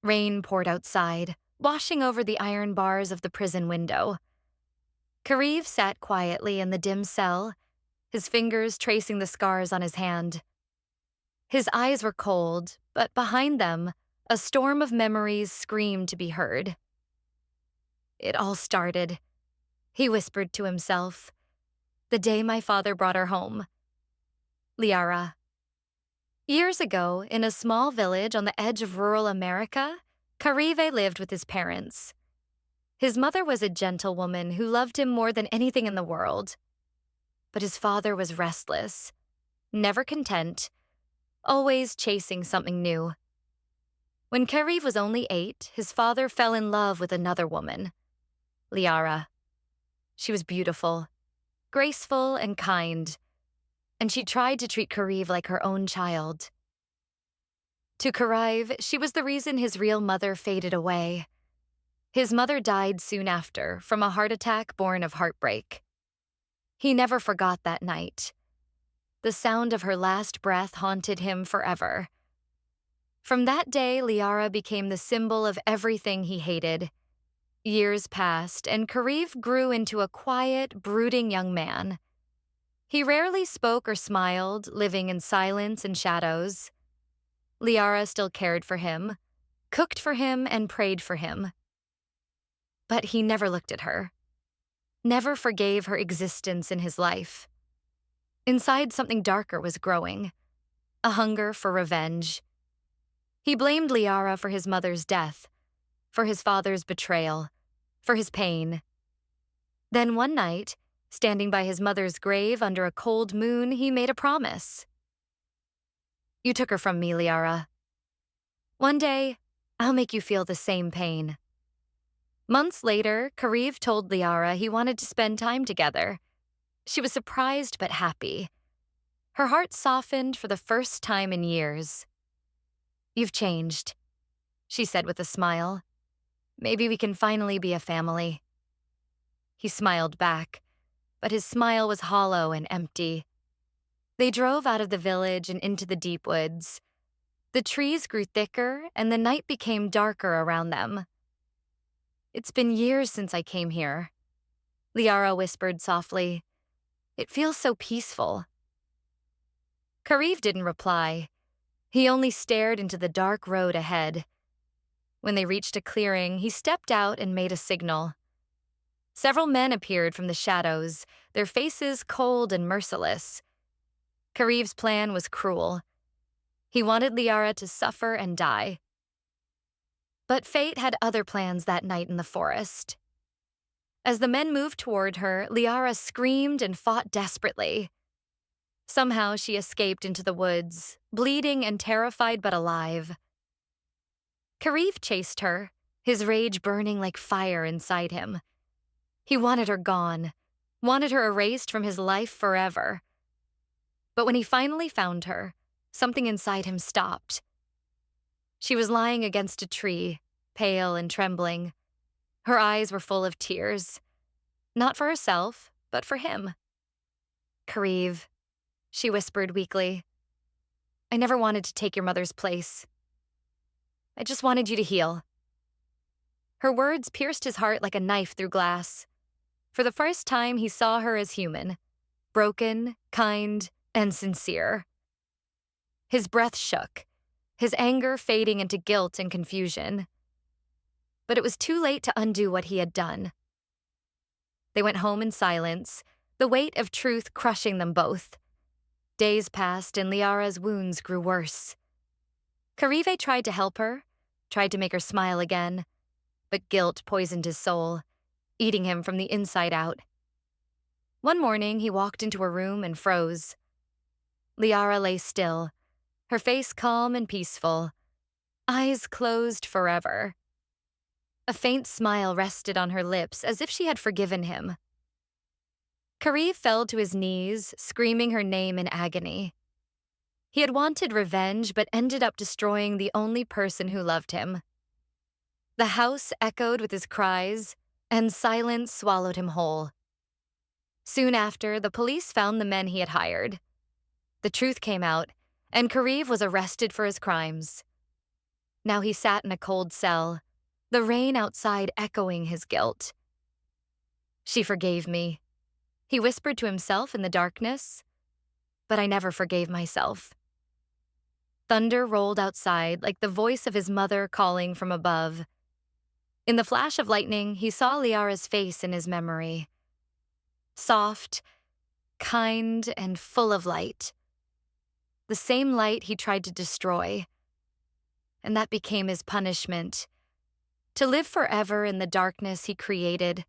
Rain poured outside, washing over the iron bars of the prison window. Carive sat quietly in the dim cell, his fingers tracing the scars on his hand. His eyes were cold, but behind them, a storm of memories screamed to be heard. It all started, he whispered to himself, the day my father brought her home. Liara. Years ago, in a small village on the edge of rural America, Carive lived with his parents. His mother was a gentlewoman who loved him more than anything in the world. But his father was restless, never content, always chasing something new. When Carive was only 8, his father fell in love with another woman, Liara. She was beautiful, graceful, and kind, and she tried to treat Carive like her own child. To Carive, she was the reason his real mother faded away. His mother died soon after from a heart attack born of heartbreak. He never forgot that night. The sound of her last breath haunted him forever. From that day, Liara became the symbol of everything he hated. Years passed, and Carive grew into a quiet, brooding young man. He rarely spoke or smiled, living in silence and shadows. Liara still cared for him, cooked for him, and prayed for him. But he never looked at her, never forgave her existence in his life. Inside, something darker was growing, a hunger for revenge. He blamed Liara for his mother's death, for his father's betrayal, for his pain. Then one night, standing by his mother's grave under a cold moon, he made a promise. You took her from me, Liara. One day, I'll make you feel the same pain. Months later, Carive told Liara he wanted to spend time together. She was surprised but happy. Her heart softened for the first time in years. You've changed, she said with a smile. Maybe we can finally be a family. He smiled back, but his smile was hollow and empty. They drove out of the village and into the deep woods. The trees grew thicker, and the night became darker around them. It's been years since I came here, Liara whispered softly. It feels so peaceful. Carive didn't reply. He only stared into the dark road ahead. When they reached a clearing, he stepped out and made a signal. Several men appeared from the shadows, their faces cold and merciless. Carive's plan was cruel. He wanted Liara to suffer and die. But fate had other plans that night in the forest. As the men moved toward her, Liara screamed and fought desperately. Somehow she escaped into the woods, bleeding and terrified but alive. Carive chased her, his rage burning like fire inside him. He wanted her gone, wanted her erased from his life forever. But when he finally found her, something inside him stopped. She was lying against a tree, pale and trembling. Her eyes were full of tears. Not for herself, but for him. Carive, she whispered weakly. I never wanted to take your mother's place. I just wanted you to heal. Her words pierced his heart like a knife through glass. For the first time, he saw her as human, broken, kind, and sincere. His breath shook, his anger fading into guilt and confusion. But it was too late to undo what he had done. They went home in silence, the weight of truth crushing them both. Days passed and Liara's wounds grew worse. Carive tried to help her, tried to make her smile again, but guilt poisoned his soul, eating him from the inside out. One morning, he walked into her room and froze. Liara lay still, her face calm and peaceful, eyes closed forever. A faint smile rested on her lips as if she had forgiven him. Carive fell to his knees, screaming her name in agony. He had wanted revenge, but ended up destroying the only person who loved him. The house echoed with his cries, and silence swallowed him whole. Soon after, the police found the men he had hired. The truth came out, and Carive was arrested for his crimes. Now he sat in a cold cell, the rain outside echoing his guilt. She forgave me, he whispered to himself in the darkness, but I never forgave myself. Thunder rolled outside like the voice of his mother calling from above. In the flash of lightning, he saw Liara's face in his memory. Soft, kind, and full of light. The same light he tried to destroy. And that became his punishment. To live forever in the darkness he created,